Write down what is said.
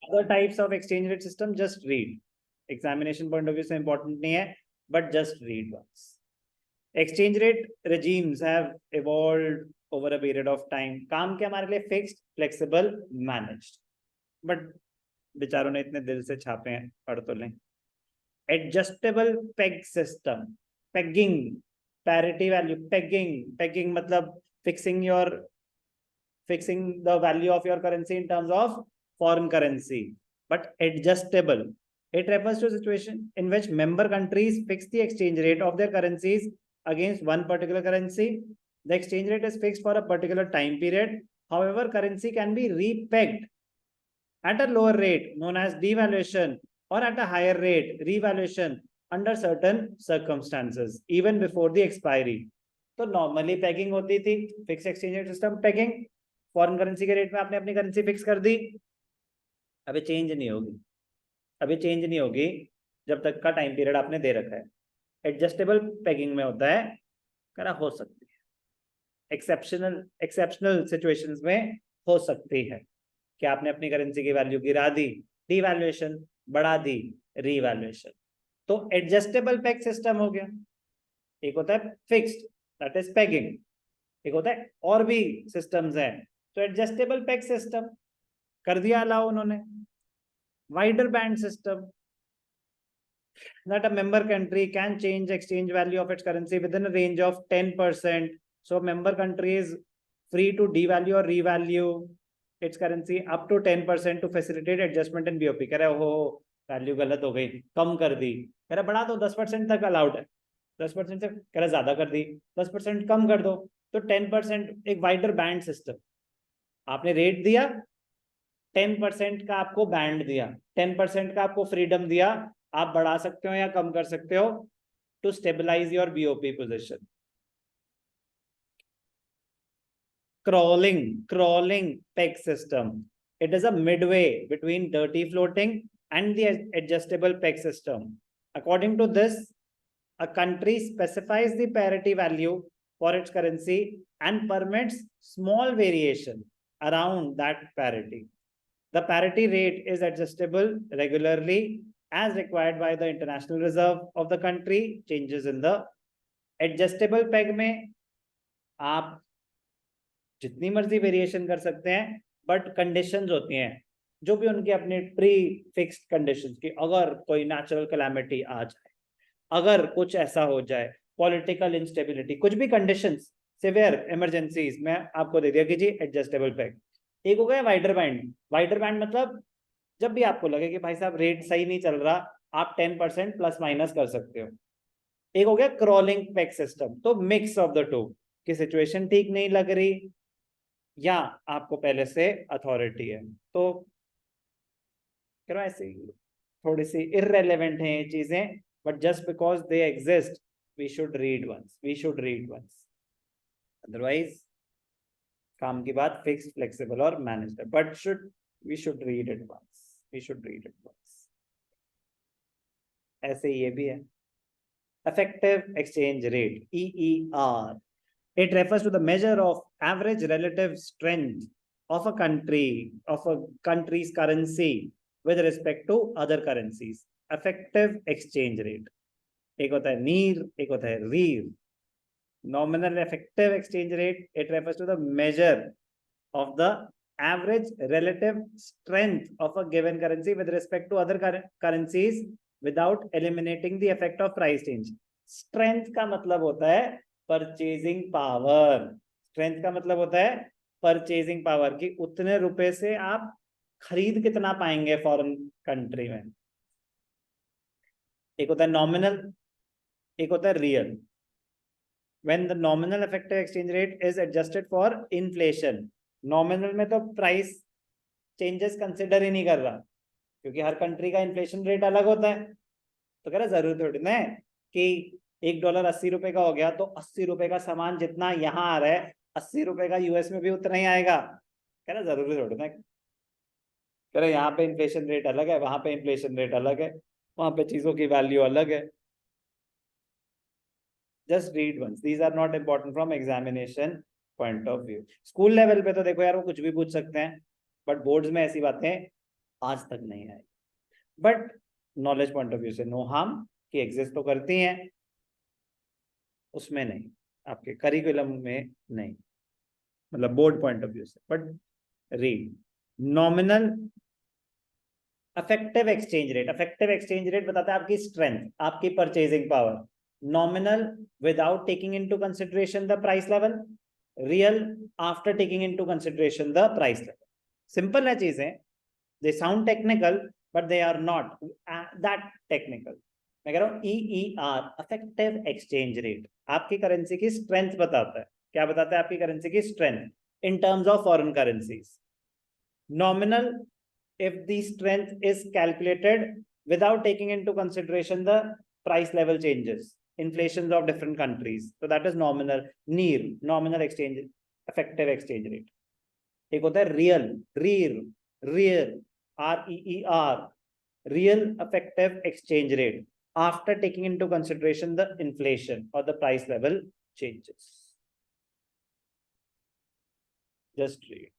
Other types of exchange rate system, just read. Examination point of view से important नहीं है, but just read once. Exchange rate regimes have evolved over a period of time. काम क्या हमारे लिए fixed, flexible, managed. But बेचारों ने इतने दिल से छापे हैं, पढ़ तो लें. Adjustable peg system, pegging, parity value, pegging मतलब fixing the value of your currency in terms of foreign currency, but adjustable. It refers to a situation in which member countries fix the exchange rate of their currencies against one particular currency. The exchange rate is fixed for a particular time period. However, currency can be repegged at a lower rate known as devaluation or at a higher rate revaluation under certain circumstances even before the expiry. तो normally paging होती थी, fix exchange rate system paging, foreign currency के rate में आपने अपनी currency fix कर दी. अभी change नहीं होगी जब तक का टाइम पीरियड आपने दे रखा है. एडजस्टेबल पैगिंग में होता है करा हो सकती है, एक्सेप्शनल सिचुएशंस में हो सकती है कि आपने अपनी करेंसी की वैल्यू गिरा दी, डिवैल्यूएशन, बढ़ा दी, रीवैल्यूएशन. तो एडजस्टेबल पैग सिस्टम हो गया. एक होता है फिक्स्ड, दैट इज पैगिंग. एक होता है और भी सिस्टम्स हैं. तो एडजस्टेबल पैग सिस्टम कर दिया अलाउ उन्होंने. Wider band system, that a member country can change exchange value of its currency within a range of 10%. So member country is free to devalue or revalue its currency up to 10% to facilitate adjustment in BOP. कह रहे हो value गलत हो गई, कम कर दी, कह रहे बढ़ा दो 10% तक अलाउड है, 10% से कह रहे ज्यादा कर दी, 10% कम कर दो, तो 10%. एक वाइडर बैंड सिस्टम. आपने रेट दिया, 10% का आपको बैंड दिया, 10% का आपको फ्रीडम दिया, आप बढ़ा सकते हो या कम कर सकते हो to stabilise your BOP position. crawling peg system, it is a midway between dirty floating and the adjustable peg system. According to this, a country specifies the parity value for its currency and permits small variation around that parity. The parity rate is adjustable regularly as required by the international reserve of the country. Changes in the adjustable peg में आप जितनी मर्जी variation कर सकते हैं, but conditions होती हैं जो भी उनके अपने प्री फिक्स्ड कंडीशंस की. अगर कोई नेचुरल कैलामिटी आ जाए, अगर कुछ ऐसा हो जाए, पॉलिटिकल इंस्टेबिलिटी, कुछ भी कंडीशंस, सिवियर इमरजेंसीज में आपको दे दिया कि जी एडजस्टेबल पैग. एक हो गया वाइडर बैंड. वाइडर बैंड मतलब जब भी आपको लगे कि भाई साहब रेट सही नहीं चल रहा, आप 10% प्लस माइनस कर सकते हो. एक हो गया क्रॉलिंग पैग सिस्टम. तो मिक्स ऑफ द टू, कि सिचुएशन ठीक नहीं लग रही या आपको पहले से अथॉरिटी है, तो करो ऐसे थोड़ी सी इररेलेवेंट हैं ये चीजें, but just because they exist we should read once. Otherwise काम की बात फिक्स, फ्लेक्सिबल और managed, but we should read it once. ऐसे ये भी है. Effective exchange rate, EER. It refers to the measure of average relative strength of a country's currency with respect to other currencies. Effective exchange rate. एक होता है NER, एक होता है REER. Nominal effective exchange rate, it refers to the measure of the average relative strength of a given currency with respect to other currencies without eliminating the effect of price change. Strength का मतलब होता है purchasing power. Strength का मतलब होता है purchasing power, कि उतने रुपए से आप खरीद कितना पाएंगे फॉरेन कंट्री में. एक होता है नॉमिनल, एक होता है real. When the nominal effective exchange rate is adjusted for inflation. Nominal में तो प्राइस चेंजेस कंसिडर ही नहीं कर रहा, क्योंकि हर कंट्री का इन्फ्लेशन रेट अलग होता है. तो कह रहा जरूरी थोड़ी ना है कि $1 80 रुपए का हो गया तो 80 रुपए का सामान जितना यहाँ आ रहा है 80 रुपए का यूएस में भी उतना ही आएगा. कह रहा जरूरी थोड़ी ना. कह रहे यहाँ पे इन्फ्लेशन रेट अलग है, वहां पे इन्फ्लेशन रेट अलग है, वहां पे चीजों की वैल्यू अलग है. Just read once. These are not important from examination point of view. School level पे तो देखो यार वो कुछ भी पूछ सकते हैं, बट बोर्ड्स में ऐसी बातें आज तक नहीं आई, but knowledge point of view से नो हार्म कि एग्जिस्ट तो करती हैं, उसमें नहीं, आपके करिकुलम में नहीं, मतलब बोर्ड पॉइंट ऑफ व्यू से। But read nominal effective exchange rate, effective exchange rate बताता है आपकी स्ट्रेंथ, आपकी purchasing power. Nominal without taking into consideration the price level, real after taking into consideration the price level. Simple है चीजें, they sound technical but they are not that technical. मैं कह रहा हूं EER अफेक्टिव एक्सचेंज रेट आपकी currency की strength बताता है। क्या बताता है? आपकी करेंसी की strength in terms of foreign currencies. Nominal if the strength is calculated without taking into consideration the price level changes, inflations of different countries, so that is nominal, NER, nominal exchange effective exchange rate। एक होता है real, real REER, real effective exchange rate after taking into consideration the inflation or the price level changes। just read